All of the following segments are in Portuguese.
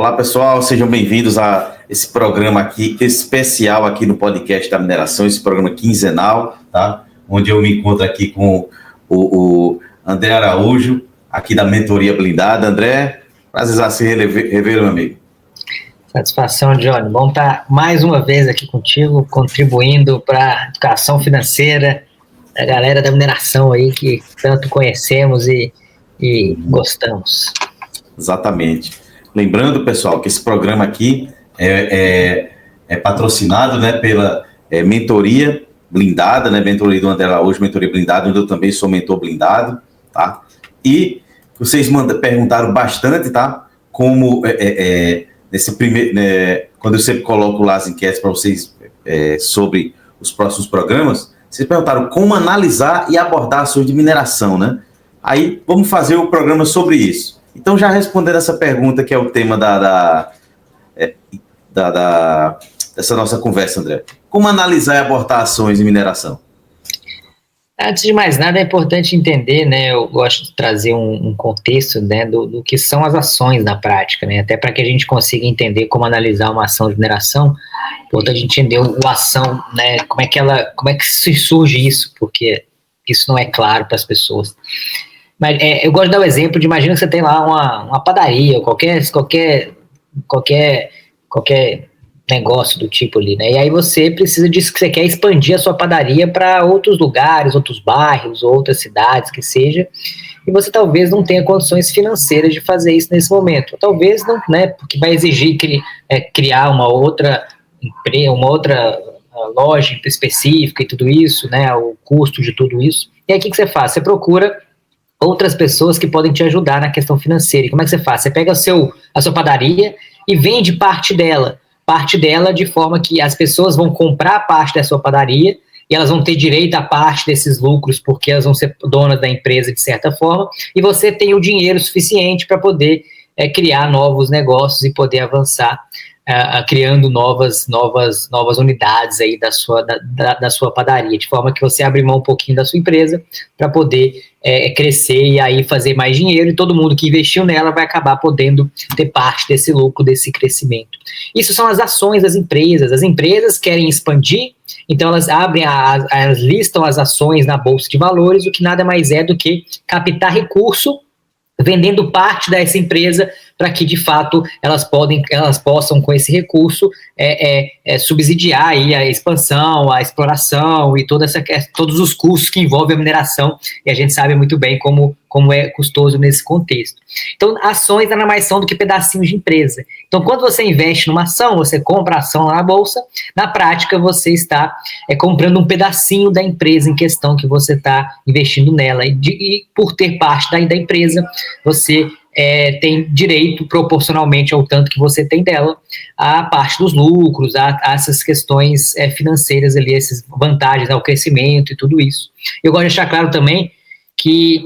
Olá pessoal, sejam bem-vindos a esse programa aqui, especial aqui no podcast da mineração, esse programa quinzenal, tá? Onde eu me encontro aqui com o André Araújo, aqui da Mentoria Blindada. André, prazer se rever, meu amigo. Satisfação, Johnny. Bom estar mais uma vez aqui contigo, contribuindo para a educação financeira da galera da mineração aí, que tanto conhecemos e gostamos. Exatamente. Lembrando, pessoal, que esse programa aqui é patrocinado, né, pela Mentoria Blindada, né, Mentoria do André Araújo, Mentoria Blindada, onde eu também sou mentor blindado, tá? E vocês perguntaram bastante, tá? Como nesse primeiro, quando eu sempre coloco lá as enquetes para vocês sobre os próximos programas, vocês perguntaram como analisar e abordar ações de mineração, né? Aí vamos fazer o programa sobre isso. Então, já respondendo essa pergunta, que é o tema dessa nossa conversa, André. Como analisar e abordar ações de mineração? Antes de mais nada, é importante entender, né? Eu gosto de trazer um contexto, né, do que são as ações na prática, né? Até para que a gente consiga entender como analisar uma ação de mineração, é importante a gente entender a ação, né? Como é que surge isso, porque isso não é claro para as pessoas. Mas eu gosto de dar o exemplo de, imagina que você tem lá uma padaria, ou qualquer negócio do tipo ali, né? E aí você precisa disso, que você quer expandir a sua padaria para outros lugares, outros bairros, outras cidades, que seja, e você talvez não tenha condições financeiras de fazer isso nesse momento. Talvez não, né? Porque vai exigir criar uma outra loja específica e tudo isso, né? O custo de tudo isso. E aí o que você faz? Você procura outras pessoas que podem te ajudar na questão financeira. E como é que você faz? Você pega a sua padaria e vende parte dela de forma que as pessoas vão comprar parte da sua padaria e elas vão ter direito a parte desses lucros porque elas vão ser donas da empresa de certa forma, e você tem o dinheiro suficiente para poder criar novos negócios e poder avançar criando novas unidades aí da sua padaria, de forma que você abre mão um pouquinho da sua empresa para poder crescer e aí fazer mais dinheiro, e todo mundo que investiu nela vai acabar podendo ter parte desse lucro, desse crescimento. Isso são as ações das empresas. As empresas querem expandir, então elas elas listam as ações na Bolsa de Valores, o que nada mais é do que captar recurso vendendo parte dessa empresa para que, de fato, elas possam, com esse recurso, subsidiar aí a expansão, a exploração e todos os custos que envolvem a mineração, e a gente sabe muito bem como é custoso nesse contexto. Então, ações nada mais são do que pedacinhos de empresa. Então, quando você investe numa ação, você compra a ação lá na Bolsa, na prática você está comprando um pedacinho da empresa em questão que você está investindo nela, e por ter parte da empresa, você tem direito, proporcionalmente ao tanto que você tem dela, a parte dos lucros, a essas questões financeiras ali, essas vantagens ao crescimento e tudo isso. Eu gosto de deixar claro também que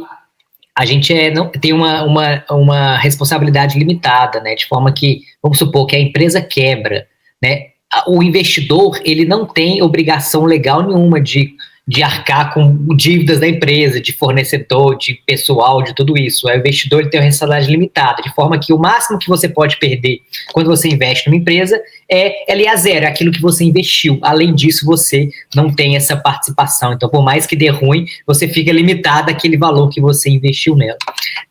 a gente tem uma responsabilidade limitada, né, de forma que, vamos supor que a empresa quebra, né, o investidor, ele não tem obrigação legal nenhuma de arcar com dívidas da empresa, de fornecedor, de pessoal, de tudo isso. O investidor, ele tem uma responsabilidade limitada, de forma que o máximo que você pode perder quando você investe numa empresa ela é a zero, é aquilo que você investiu. Além disso, você não tem essa participação. Então, por mais que dê ruim, você fica limitado àquele valor que você investiu nela.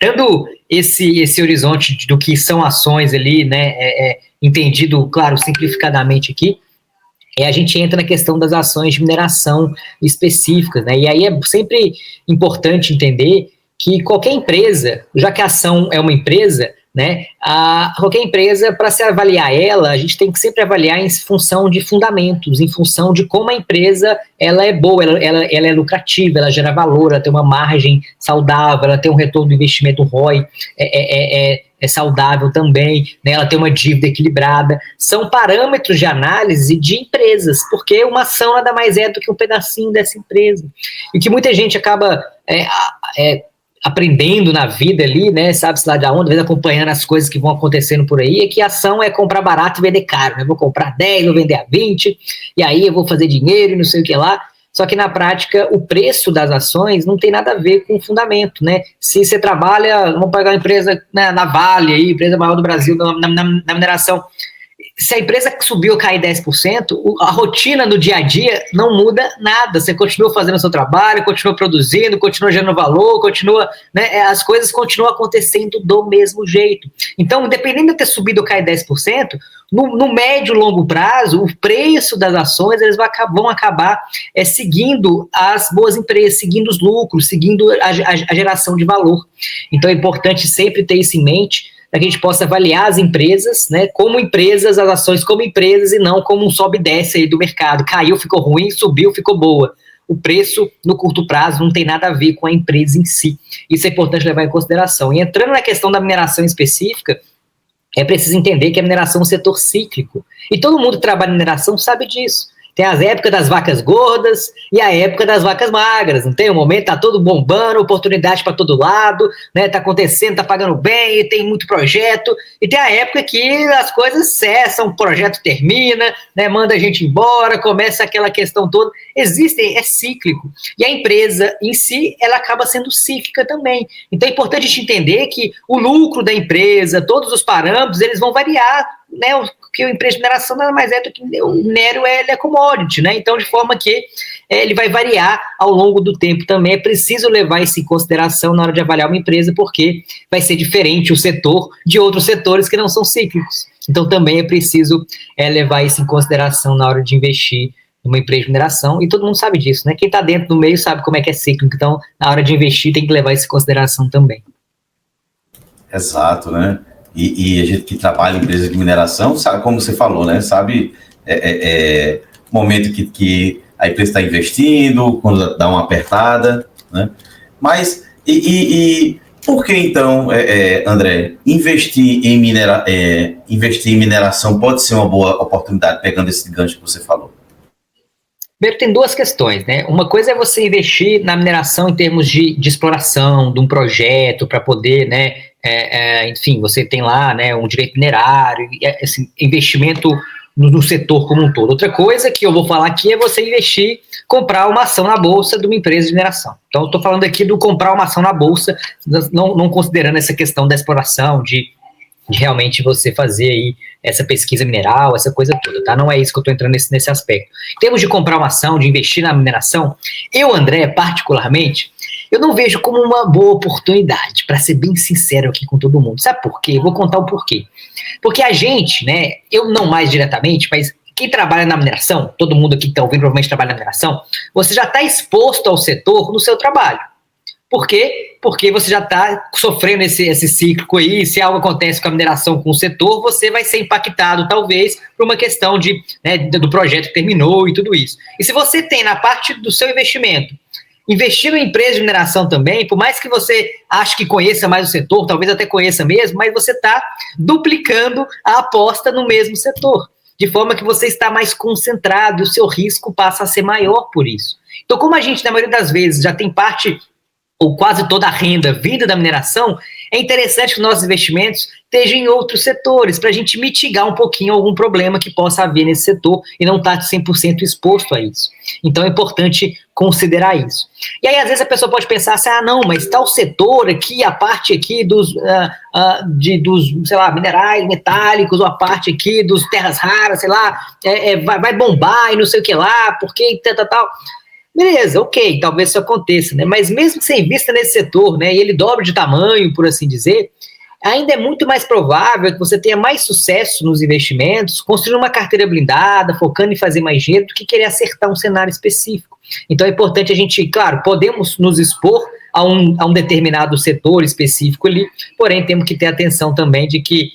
Dando esse horizonte do que são ações ali, né, entendido, claro, simplificadamente aqui, a gente entra na questão das ações de mineração específicas, né? E aí é sempre importante entender que qualquer empresa, já que a ação é uma empresa, né, qualquer empresa, para se avaliar ela, a gente tem que sempre avaliar em função de fundamentos, em função de como a empresa ela é boa, ela é lucrativa, ela gera valor, ela tem uma margem saudável, ela tem um retorno do investimento ROI saudável também, né, ela tem uma dívida equilibrada. São parâmetros de análise de empresas, porque uma ação nada mais é do que um pedacinho dessa empresa. E que muita gente acaba aprendendo na vida ali, né, sabe-se lá de onde, às vezes acompanhando as coisas que vão acontecendo por aí, é que a ação é comprar barato e vender caro, né? Eu vou comprar 10, vou vender a 20, e aí eu vou fazer dinheiro e não sei o que lá. Só que na prática o preço das ações não tem nada a ver com o fundamento, né? Se você trabalha, vamos pegar uma empresa, né, na Vale, aí, empresa maior do Brasil na mineração, se a empresa subiu ou cair 10%, a rotina no dia a dia não muda nada. Você continua fazendo o seu trabalho, continua produzindo, continua gerando valor, continua, né, as coisas continuam acontecendo do mesmo jeito. Então, independente de ter subido ou cair 10%, no médio e longo prazo, o preço das ações eles vão acabar seguindo as boas empresas, seguindo os lucros, seguindo a geração de valor. Então, é importante sempre ter isso em mente, para que a gente possa avaliar as empresas, né, como empresas, as ações como empresas e não como um sobe e desce aí do mercado. Caiu, ficou ruim, subiu, ficou boa. O preço, no curto prazo, não tem nada a ver com a empresa em si. Isso é importante levar em consideração. E entrando na questão da mineração específica, é preciso entender que a mineração é um setor cíclico. E todo mundo que trabalha em mineração sabe disso. Tem as épocas das vacas gordas e a época das vacas magras, não tem? O momento tá todo bombando, oportunidade para todo lado, né? Tá acontecendo, tá pagando bem, tem muito projeto, e tem a época que as coisas cessam, o projeto termina, né? Manda a gente embora, começa aquela questão toda. É cíclico. E a empresa em si, ela acaba sendo cíclica também. Então é importante a gente entender que o lucro da empresa, todos os parâmetros, eles vão variar, né? Porque a empresa de mineração nada mais é do que o minério, ele é commodity, né? Então, de forma que ele vai variar ao longo do tempo também. É preciso levar isso em consideração na hora de avaliar uma empresa, porque vai ser diferente o setor de outros setores que não são cíclicos. Então, também é preciso levar isso em consideração na hora de investir numa empresa de mineração, e todo mundo sabe disso, né? Quem está dentro do meio sabe como é que é cíclico, então, na hora de investir, tem que levar isso em consideração também. Exato, né? E a gente que trabalha em empresa de mineração, sabe, como você falou, né? Sabe o momento que a empresa está investindo, quando dá uma apertada, né? Mas, por que então, André, investir em mineração pode ser uma boa oportunidade, pegando esse gancho que você falou? Primeiro, tem duas questões, né? Uma coisa é você investir na mineração em termos de exploração, de um projeto para poder, né? Enfim, você tem lá, né, um direito minerário, esse investimento no setor como um todo. Outra coisa que eu vou falar aqui é você investir, comprar uma ação na bolsa de uma empresa de mineração. Então, eu estou falando aqui do comprar uma ação na bolsa, não considerando essa questão da exploração, de realmente você fazer aí essa pesquisa mineral, essa coisa toda, tá? Não é isso que eu estou entrando nesse aspecto. Em termos de comprar uma ação, de investir na mineração, eu, André, particularmente, eu não vejo como uma boa oportunidade, para ser bem sincero aqui com todo mundo. Sabe por quê? Eu vou contar o porquê. Porque a gente, né, eu não mais diretamente, mas quem trabalha na mineração, todo mundo aqui que está ouvindo provavelmente trabalha na mineração, você já está exposto ao setor no seu trabalho. Por quê? Porque você já está sofrendo esse cíclico aí, se algo acontece com a mineração, com o setor, você vai ser impactado, talvez, por uma questão do projeto que terminou e tudo isso. E se você tem na parte do seu investimento, investir em empresa de mineração também, por mais que você ache que conheça mais o setor, talvez até conheça mesmo, mas você está duplicando a aposta no mesmo setor, de forma que você está mais concentrado e o seu risco passa a ser maior por isso. Então, como a gente, na maioria das vezes, já tem parte ou quase toda a renda vinda da mineração, é interessante que nossos investimentos estejam em outros setores, para a gente mitigar um pouquinho algum problema que possa haver nesse setor e não estar 100% exposto a isso. Então é importante considerar isso. E aí, às vezes, a pessoa pode pensar assim, não, mas tal setor aqui, a parte aqui dos sei lá, minerais metálicos, ou a parte aqui dos terras raras, sei lá, vai bombar e não sei o que lá, porque tal. Beleza, ok, talvez isso aconteça, né? Mas mesmo que você invista nesse setor, né, e ele dobre de tamanho, por assim dizer, ainda é muito mais provável que você tenha mais sucesso nos investimentos, construindo uma carteira blindada, focando em fazer mais dinheiro, do que querer acertar um cenário específico. Então é importante a gente, claro, podemos nos expor a um determinado setor específico ali, porém temos que ter atenção também de que,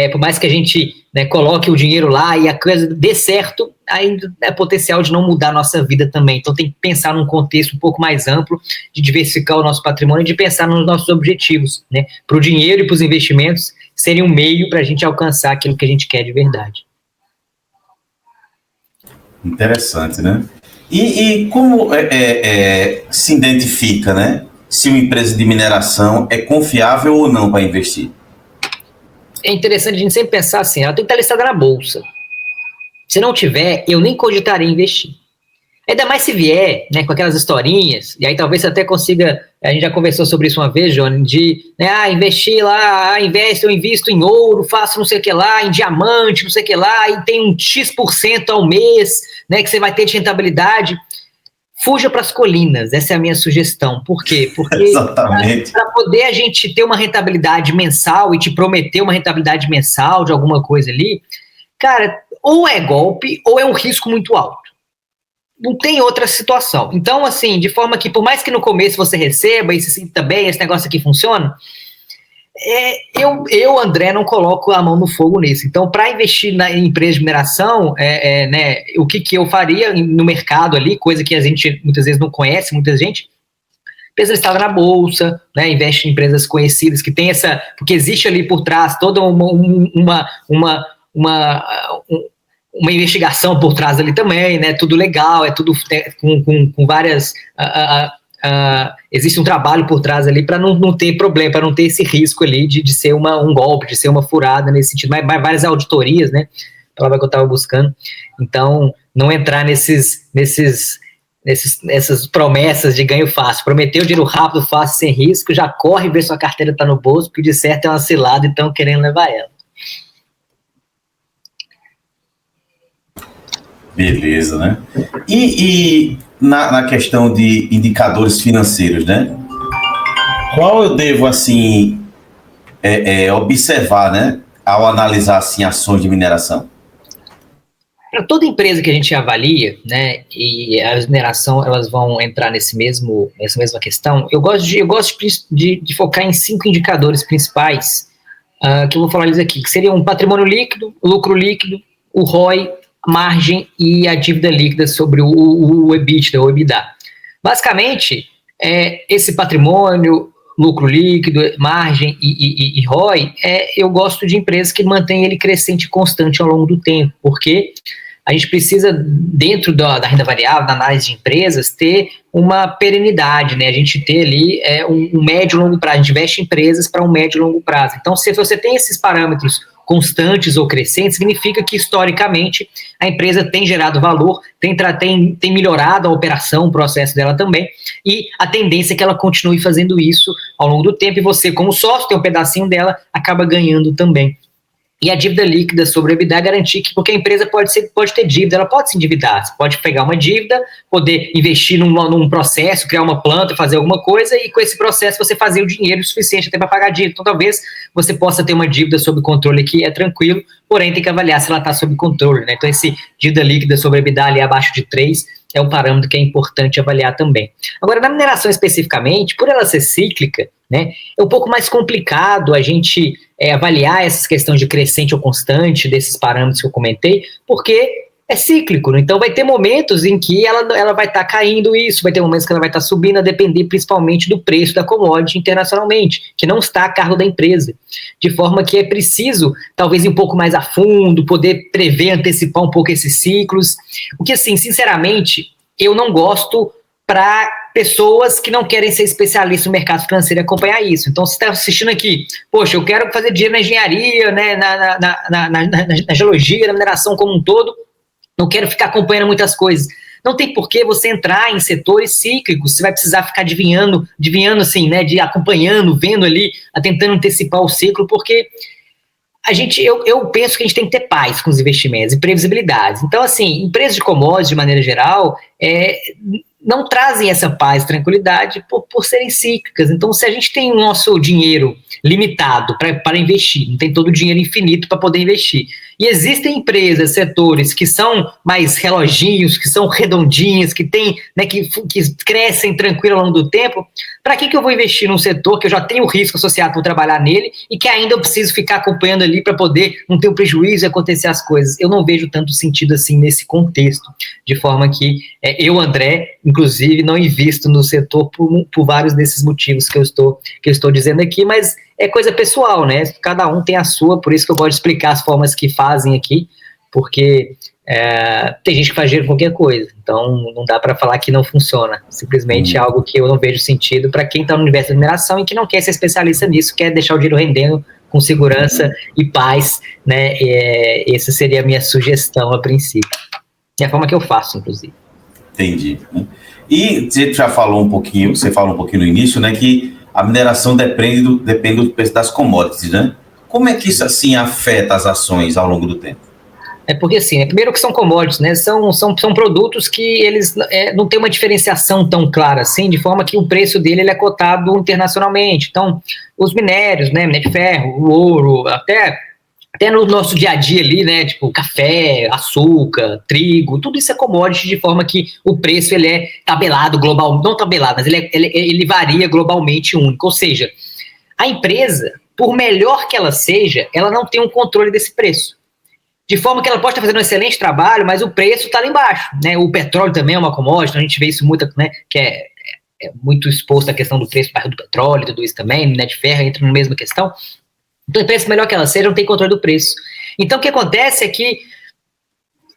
por mais que a gente, né, coloque o dinheiro lá e a coisa dê certo, ainda é potencial de não mudar a nossa vida também. Então tem que pensar num contexto um pouco mais amplo, de diversificar o nosso patrimônio e de pensar nos nossos objetivos, né? Para o dinheiro e para os investimentos serem um meio para a gente alcançar aquilo que a gente quer de verdade. Interessante, né? E como se identifica, né, se uma empresa de mineração é confiável ou não para investir? É interessante a gente sempre pensar assim, ela tem que estar listada na bolsa. Se não tiver, eu nem cogitaria investir. Ainda mais se vier, né, com aquelas historinhas, e aí talvez você até consiga, a gente já conversou sobre isso uma vez, Johnny, de, né, investir lá, eu invisto em ouro, faço não sei o que lá, em diamante, não sei o que lá, e tem um X% ao mês, né, que você vai ter de rentabilidade. Fuja para as colinas, essa é a minha sugestão. Por quê? Porque para poder a gente ter uma rentabilidade mensal e te prometer uma rentabilidade mensal de alguma coisa ali, cara, ou é golpe ou é um risco muito alto. Não tem outra situação. Então, assim, de forma que, por mais que no começo você receba e se sinta bem, esse negócio aqui funciona, eu, André, não coloco a mão no fogo nisso. Então, para investir em empresa de mineração, né, o que eu faria no mercado ali, coisa que a gente muitas vezes não conhece, muita gente, empresa listada na bolsa, né, investe em empresas conhecidas que tem essa, porque existe ali por trás toda uma investigação por trás ali também, né? Tudo legal, é tudo com várias. Existe um trabalho por trás ali para não ter problema, para não ter esse risco ali de ser um golpe, de ser uma furada nesse sentido. Mas várias auditorias, né? A palavra que eu estava buscando. Então, não entrar nessas promessas de ganho fácil. Prometeu dinheiro rápido, fácil, sem risco, já corre ver sua carteira está no bolso, porque de certo é uma cilada e estão querendo levar ela. Beleza, né? E na questão de indicadores financeiros, né? Qual eu devo, assim, observar, né? Ao analisar, assim, ações de mineração? Para toda empresa que a gente avalia, né, e a mineração, elas vão entrar nessa mesma questão, eu gosto de focar em 5 indicadores principais, que eu vou falar eles aqui, que seriam o patrimônio líquido, o lucro líquido, o ROI, margem e a dívida líquida sobre o EBITDA, o EBITDA. Basicamente, esse patrimônio, lucro líquido, margem e ROI, eu gosto de empresas que mantêm ele crescente e constante ao longo do tempo, porque a gente precisa, dentro da renda variável, da análise de empresas, ter uma perenidade, né? A gente ter ali um médio e longo prazo, a gente investe em empresas para um médio e longo prazo. Então, se você tem esses parâmetros constantes ou crescentes, significa que, historicamente, a empresa tem gerado valor, tem melhorado a operação, o processo dela também, e a tendência é que ela continue fazendo isso ao longo do tempo, e você, como sócio, tem um pedacinho dela, acaba ganhando também. E a dívida líquida sobre o EBITDA garantir que, porque a empresa pode ter dívida, ela pode se endividar, você pode pegar uma dívida, poder investir num processo, criar uma planta, fazer alguma coisa, e com esse processo você fazer o dinheiro suficiente até para pagar a dívida. Então, talvez você possa ter uma dívida sob controle que é tranquilo, porém tem que avaliar se ela está sob controle, né? Então, esse dívida líquida sobre o EBITDA ali abaixo de 3 é um parâmetro que é importante avaliar também. Agora, na mineração especificamente, por ela ser cíclica, né, é um pouco mais complicado a gente avaliar essas questões de crescente ou constante desses parâmetros que eu comentei, porque é cíclico, né? Então vai ter momentos em que ela vai estar caindo isso, vai ter momentos que ela vai estar subindo, a depender principalmente do preço da commodity internacionalmente, que não está a cargo da empresa, de forma que é preciso talvez ir um pouco mais a fundo, poder prever, antecipar um pouco esses ciclos, o que assim, sinceramente, eu não gosto para pessoas que não querem ser especialistas no mercado financeiro e acompanhar isso. Então, você está assistindo aqui, poxa, eu quero fazer dinheiro na engenharia, né, na geologia, na mineração como um todo, não quero ficar acompanhando muitas coisas. Não tem por que você entrar em setores cíclicos, você vai precisar ficar adivinhando assim, né, acompanhando, vendo ali, tentando antecipar o ciclo, porque eu penso que a gente tem que ter paz com os investimentos e previsibilidade. Então, assim, empresas de commodities, de maneira geral, não trazem essa paz, tranquilidade, por serem cíclicas. Então, se a gente tem o nosso dinheiro limitado para investir, não tem todo o dinheiro infinito para poder investir, e existem empresas, setores que são mais reloginhos, que são redondinhas, que tem, né, que crescem tranquilo ao longo do tempo, para que eu vou investir num setor que eu já tenho risco associado por trabalhar nele e que ainda eu preciso ficar acompanhando ali para poder não ter um prejuízo e acontecer as coisas? Eu não vejo tanto sentido assim nesse contexto, de forma que eu, André, inclusive, não invisto no setor por vários desses motivos que eu estou dizendo aqui, mas é coisa pessoal, né? Cada um tem a sua, por isso que eu gosto de explicar as formas que fazem aqui, porque tem gente que faz dinheiro com qualquer coisa, então não dá para falar que não funciona, simplesmente é algo que eu não vejo sentido para quem está no universo da mineração e que não quer ser especialista nisso, quer deixar o dinheiro rendendo com segurança e paz, né? Essa seria a minha sugestão a princípio, e a forma que eu faço, inclusive. Entendi. E você já falou um pouquinho, você falou um pouquinho no início, né, que a mineração depende do preço das commodities, né? Como é que isso, assim, afeta as ações ao longo do tempo? É porque, assim, primeiro que são commodities, né? São produtos que eles não têm uma diferenciação tão clara assim, de forma que o preço dele ele é cotado internacionalmente. Então, os minérios, né? Minério de ferro, o ouro, até no nosso dia a dia ali, né? Tipo, café, açúcar, trigo, tudo isso é commodity, de forma que o preço ele é tabelado global, não tabelado, mas ele varia globalmente único. Ou seja, a empresa, por melhor que ela seja, ela não tem um controle desse preço. De forma que ela pode estar fazendo um excelente trabalho, mas o preço está lá embaixo, né? O petróleo também é uma commodity, então a gente vê isso muito, né? Que é muito exposto à questão do preço do petróleo, tudo isso também, né? De ferro entra na mesma questão. Então, a empresa, melhor que ela seja, não tem controle do preço. Então, o que acontece é que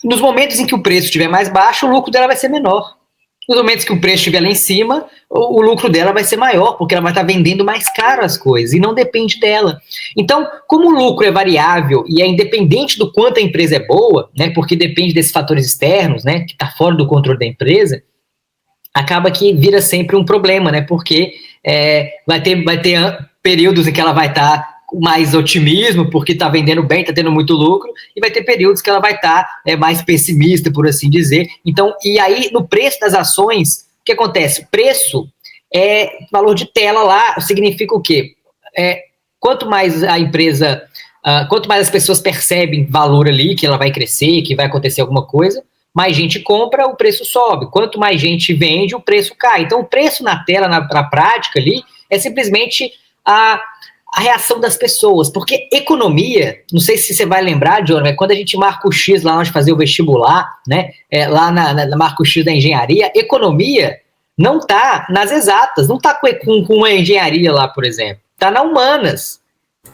nos momentos em que o preço estiver mais baixo, o lucro dela vai ser menor. Nos momentos que o preço estiver lá em cima, o lucro dela vai ser maior, porque ela vai estar vendendo mais caro as coisas, e não depende dela. Então, como o lucro é variável e é independente do quanto a empresa é boa, né, porque depende desses fatores externos, né, que está fora do controle da empresa, acaba que vira sempre um problema, né, porque vai ter períodos em que ela vai estar com mais otimismo, porque está vendendo bem, está tendo muito lucro, e vai ter períodos que ela vai estar mais pessimista, por assim dizer. Então, e aí, no preço das ações, o que acontece? Preço é valor de tela lá, significa o quê? Quanto mais a empresa, quanto mais as pessoas percebem valor ali, que ela vai crescer, que vai acontecer alguma coisa, mais gente compra, o preço sobe. Quanto mais gente vende, o preço cai. Então, o preço na tela, na prática ali, é simplesmente a reação das pessoas, porque economia, não sei se você vai lembrar, John, é quando a gente marca o X lá onde fazer o vestibular, né, lá na marca o X da engenharia, economia não está nas exatas, não está com uma engenharia lá, por exemplo, está na humanas.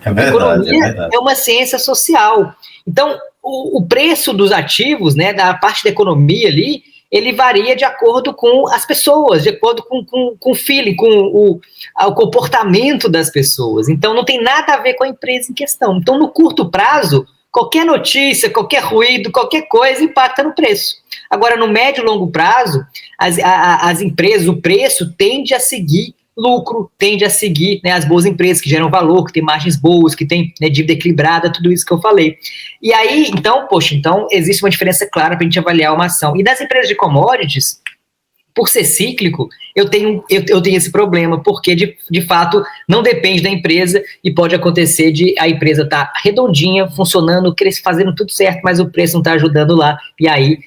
É verdade, Economia é uma ciência social. Então, o preço dos ativos, né, da parte da economia ali, ele varia de acordo com as pessoas, de acordo com o feeling, com o comportamento das pessoas. Então, não tem nada a ver com a empresa em questão. Então, no curto prazo, qualquer notícia, qualquer ruído, qualquer coisa impacta no preço. Agora, no médio e longo prazo, as empresas, o preço tende a seguir lucro, tende a seguir, né, as boas empresas que geram valor, que têm margens boas, que têm, né, dívida equilibrada, tudo isso que eu falei. E aí, então, então existe uma diferença clara para a gente avaliar uma ação. E das empresas de commodities, por ser cíclico, eu tenho esse problema, porque de fato não depende da empresa e pode acontecer de a empresa estar redondinha, funcionando, fazendo tudo certo, mas o preço não está ajudando lá, e aí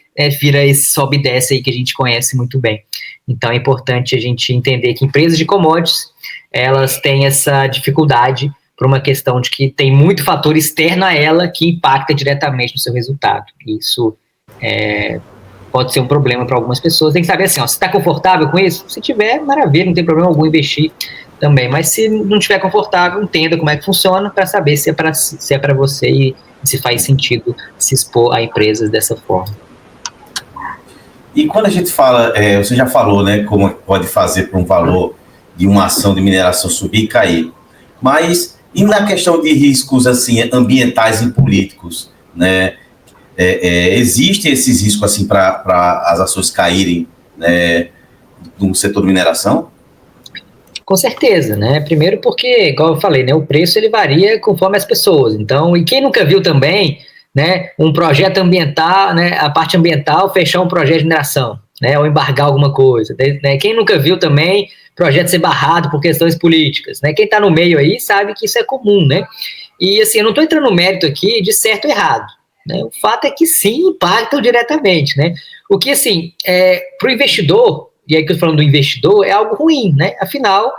vira esse sobe e desce aí que a gente conhece muito bem. Então é importante a gente entender que empresas de commodities, elas têm essa dificuldade por uma questão de que tem muito fator externo a ela que impacta diretamente no seu resultado. Isso pode ser um problema para algumas pessoas. Tem que saber assim, ó, se está confortável com isso, se tiver, maravilha, não tem problema algum investir também. Mas se não estiver confortável, entenda como é que funciona para saber se é para você e se faz sentido se expor a empresas dessa forma. E quando a gente fala, você já falou, né, como pode fazer para um valor de uma ação de mineração subir e cair, mas e na questão de riscos assim, ambientais e políticos, né? Existem esses riscos assim para as ações caírem, né, no setor de mineração? Com certeza, né? Primeiro porque, igual eu falei, né, o preço ele varia conforme as pessoas. Então, e quem nunca viu também, né, um projeto ambiental, né, a parte ambiental fechar um projeto de mineração, né, ou embargar alguma coisa, né? Quem nunca viu também projeto ser barrado por questões políticas, né? Quem está no meio aí sabe que isso é comum, né? E assim, eu não estou entrando no mérito aqui de certo ou errado, né? O fato é que sim, impactam diretamente, né? O que assim, para o investidor, e aí que eu estou falando do investidor, é algo ruim, né? Afinal,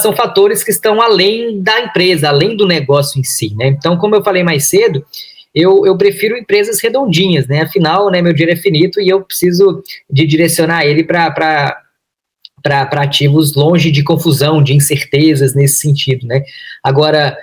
são fatores que estão além da empresa, além do negócio em si, né? Então, como eu falei mais cedo, eu prefiro empresas redondinhas, né? Afinal, né, meu dinheiro é finito e eu preciso de direcionar ele para ativos longe de confusão, de incertezas nesse sentido, né? Agora,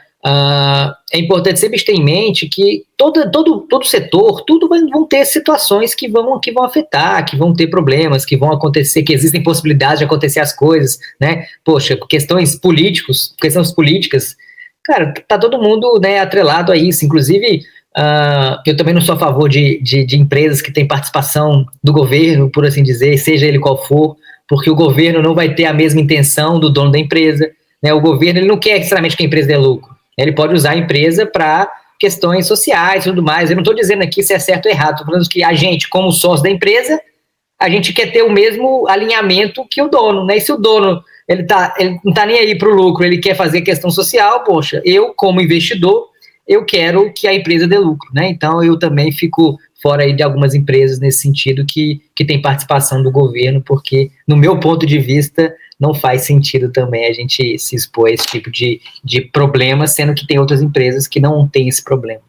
é importante sempre ter em mente que todo setor, vão ter situações que vão afetar, que vão ter problemas, que vão acontecer, que existem possibilidades de acontecer as coisas, né? Poxa, questões políticas, cara, tá todo mundo, né, atrelado a isso, inclusive Eu também não sou a favor de empresas que têm participação do governo, por assim dizer, seja ele qual for, porque o governo não vai ter a mesma intenção do dono da empresa, né? O governo ele não quer necessariamente que a empresa dê lucro, ele pode usar a empresa para questões sociais e tudo mais. Eu não estou dizendo aqui se é certo ou errado, estou falando que a gente, como sócio da empresa, a gente quer ter o mesmo alinhamento que o dono, né? E se o dono ele não está nem aí para o lucro, ele quer fazer questão social, poxa, eu, como investidor, eu quero que a empresa dê lucro, né? Então, eu também fico fora aí de algumas empresas nesse sentido que tem participação do governo, porque, no meu ponto de vista, não faz sentido também a gente se expor a esse tipo de problema, sendo que tem outras empresas que não têm esse problema.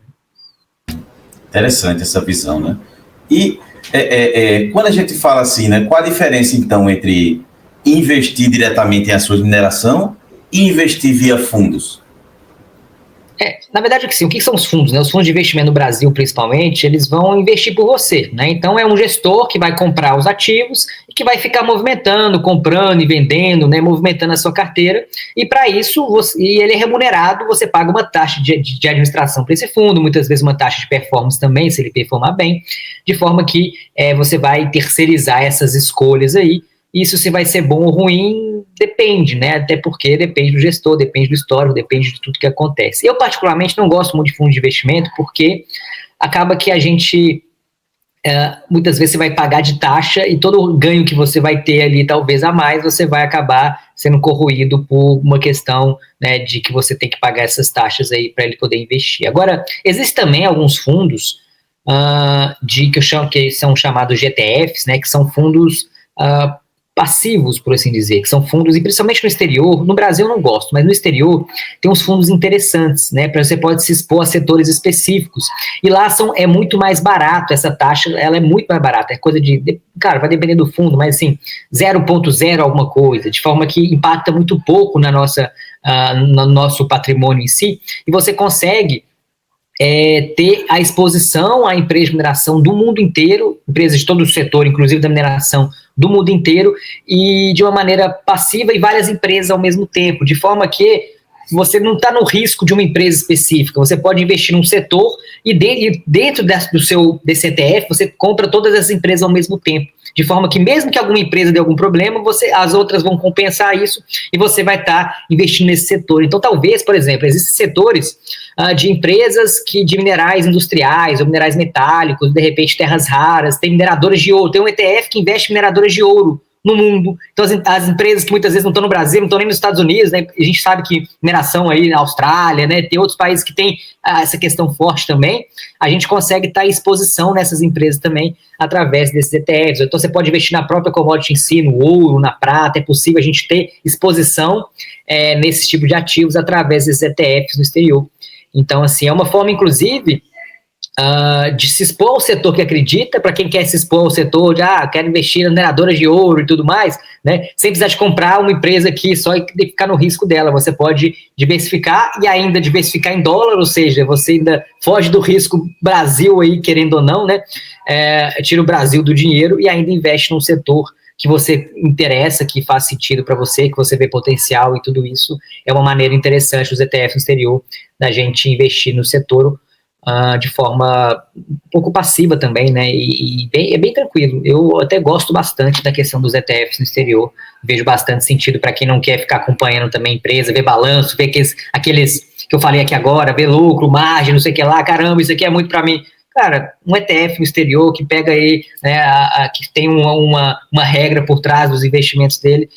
Interessante essa visão, né? E quando a gente fala assim, né, qual a diferença, então, entre investir diretamente em ações de mineração e investir via fundos? Na verdade, o que são os fundos, né? Os fundos de investimento no Brasil, principalmente, eles vão investir por você, né? Então, é um gestor que vai comprar os ativos e que vai ficar movimentando, comprando e vendendo, né? Movimentando a sua carteira. E, para isso, ele é remunerado, você paga uma taxa de administração para esse fundo, muitas vezes uma taxa de performance também, se ele performar bem, de forma que você vai terceirizar essas escolhas aí. Isso se vai ser bom ou ruim, depende, né? Até porque depende do gestor, depende do histórico, depende de tudo que acontece. Eu, particularmente, não gosto muito de fundo de investimento, porque acaba que a gente, muitas vezes, você vai pagar de taxa e todo o ganho que você vai ter ali, talvez a mais, você vai acabar sendo corroído por uma questão, né, de que você tem que pagar essas taxas aí para ele poder investir. Agora, existem também alguns fundos que são chamados GTFs, né, que são fundos passivos, por assim dizer, que são fundos, e principalmente no exterior, no Brasil eu não gosto, mas no exterior tem uns fundos interessantes, né, para você pode se expor a setores específicos, e lá é muito mais barato, essa taxa, ela é muito mais barata, é coisa cara, vai depender do fundo, mas assim, 0,0 alguma coisa, de forma que impacta muito pouco no nosso patrimônio em si, e você consegue ter a exposição à empresa de mineração do mundo inteiro, empresas de todo o setor, inclusive da mineração do mundo inteiro, e de uma maneira passiva e várias empresas ao mesmo tempo, de forma que você não está no risco de uma empresa específica, você pode investir num setor e dentro desse ETF você compra todas as empresas ao mesmo tempo, de forma que mesmo que alguma empresa dê algum problema, as outras vão compensar isso e você vai estar investindo nesse setor. Então talvez, por exemplo, existem setores de empresas de minerais industriais ou minerais metálicos, de repente terras raras, tem mineradoras de ouro, tem um ETF que investe em mineradoras de ouro no mundo. Então as empresas que muitas vezes não estão no Brasil, não estão nem nos Estados Unidos, né? A gente sabe que mineração aí na Austrália, né? Tem outros países que tem essa questão forte também, a gente consegue estar em exposição nessas empresas também através desses ETFs. Então você pode investir na própria commodity em si, no ouro, na prata, é possível a gente ter exposição nesse tipo de ativos através desses ETFs no exterior. Então, assim, é uma forma, inclusive, de se expor ao setor que acredita, para quem quer se expor ao setor de, quero investir em mineradoras de ouro e tudo mais, né, sem precisar de comprar uma empresa aqui só e ficar no risco dela, você pode diversificar e ainda diversificar em dólar, ou seja, você ainda foge do risco Brasil aí, querendo ou não, né, tira o Brasil do dinheiro e ainda investe num setor que você interessa, que faz sentido para você, que você vê potencial e tudo isso, é uma maneira interessante os ETFs no exterior da gente investir no setor de forma um pouco passiva também, né, é bem tranquilo. Eu até gosto bastante da questão dos ETFs no exterior, vejo bastante sentido para quem não quer ficar acompanhando também a empresa, ver balanço, ver aqueles que eu falei aqui agora, ver lucro, margem, não sei o que lá, caramba, isso aqui é muito para mim. Cara, um ETF no exterior que pega aí, né, que tem uma regra por trás dos investimentos dele,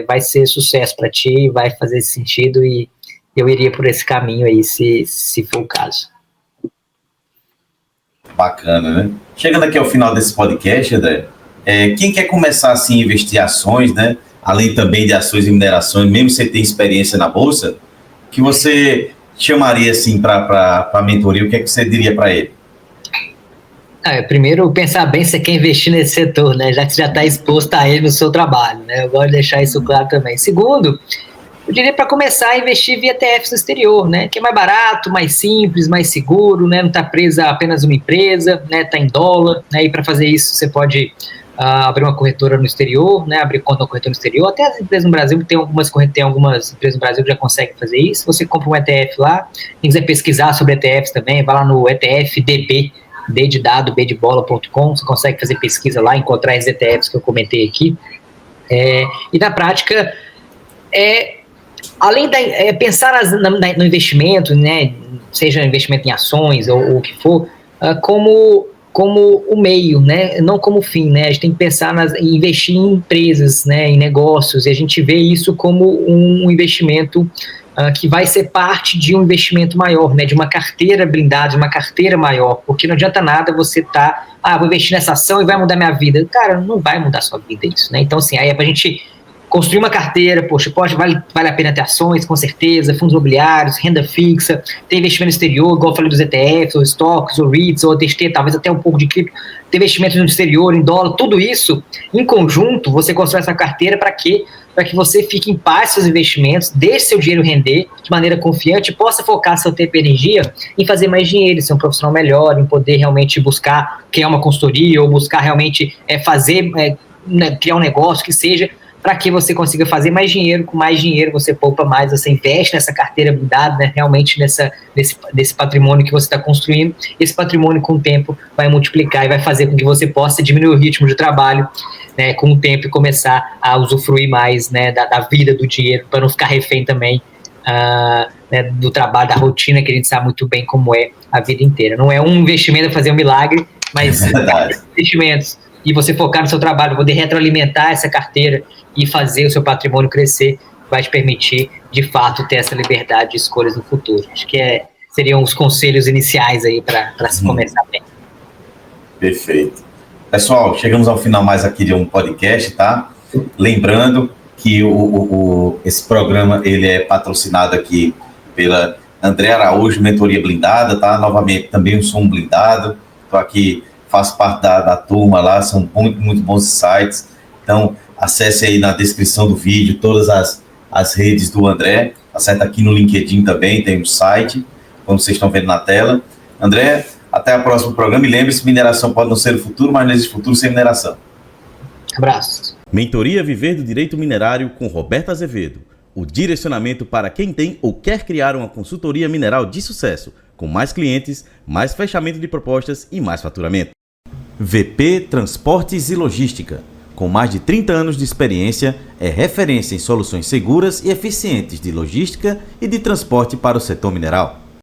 vai ser sucesso para ti, vai fazer sentido e eu iria por esse caminho aí, se for o caso. Bacana, né? Chegando aqui ao final desse podcast, André, quem quer começar assim, a investir em ações, né, além também de ações e minerações, mesmo sem ter experiência na Bolsa, que você chamaria assim para a mentoria, o que é que você diria para ele? Primeiro, pensar bem se você quer investir nesse setor, né? Já que você já está exposto a ele no seu trabalho, né? Eu gosto de deixar isso claro também. Segundo, eu diria para começar a investir via ETFs no exterior, né? Que é mais barato, mais simples, mais seguro, né? Não está presa a apenas uma empresa, né? Está em dólar, né? E para fazer isso você pode abrir uma corretora no exterior, né, abrir conta no corretor no exterior, até as empresas no Brasil, tem algumas empresas no Brasil que já conseguem fazer isso. Você compra um ETF lá, quem quiser pesquisar sobre ETFs também, vai lá no ETFDB, D de dado, B de bola.com, você consegue fazer pesquisa lá, encontrar esses ETFs que eu comentei aqui. E na prática, além pensar no investimento, né, seja investimento em ações ou o que for, como o meio, né, não como o fim, né, a gente tem que pensar em investir em empresas, né, em negócios, e a gente vê isso como um investimento que vai ser parte de um investimento maior, né, de uma carteira blindada, de uma carteira maior, porque não adianta nada você vou investir nessa ação e vai mudar minha vida. Cara, não vai mudar sua vida isso, né, então assim, aí é pra gente construir uma carteira, vale a pena ter ações, com certeza, fundos imobiliários, renda fixa, ter investimento no exterior, igual eu falei dos ETFs, ou estoques, ou REITs, ou TXT, talvez até um pouco de cripto, ter investimento no exterior, em dólar, tudo isso, em conjunto, você constrói essa carteira para quê? Para que você fique em paz com seus investimentos, deixe seu dinheiro render de maneira confiante e possa focar seu tempo e energia em fazer mais dinheiro, ser um profissional melhor, em poder realmente buscar criar uma consultoria ou buscar realmente criar um negócio que seja, para que você consiga fazer mais dinheiro. Com mais dinheiro você poupa mais, você investe nessa carteira blindada, né, realmente nesse patrimônio que você está construindo. Esse patrimônio com o tempo vai multiplicar e vai fazer com que você possa diminuir o ritmo de trabalho, né, com o tempo, e começar a usufruir mais, né, da vida, do dinheiro, para não ficar refém também né, do trabalho, da rotina, que a gente sabe muito bem como é a vida inteira. Não é um investimento a fazer um milagre, mas investimentos, e você focar no seu trabalho, poder retroalimentar essa carteira e fazer o seu patrimônio crescer, vai te permitir, de fato, ter essa liberdade de escolhas no futuro. Acho que seriam os conselhos iniciais aí para se começar bem. Perfeito. Pessoal, chegamos ao final mais aqui de um podcast, tá? Lembrando que esse programa ele é patrocinado aqui pela André Araújo, Mentoria Blindada, tá? Novamente, também eu sou um blindado, estou aqui, faço parte da turma lá, são muito, muito bons sites. Então, acesse aí na descrição do vídeo todas as redes do André, acessa aqui no LinkedIn também, tem um site, como vocês estão vendo na tela. André, até o próximo programa, e lembre-se, mineração pode não ser o futuro, mas não existe futuro sem mineração. Abraços. Mentoria Viver do Direito Minerário com Roberto Azevedo. O direcionamento para quem tem ou quer criar uma consultoria mineral de sucesso, com mais clientes, mais fechamento de propostas e mais faturamento. VP Transportes e Logística. Com mais de 30 anos de experiência, é referência em soluções seguras e eficientes de logística e de transporte para o setor mineral.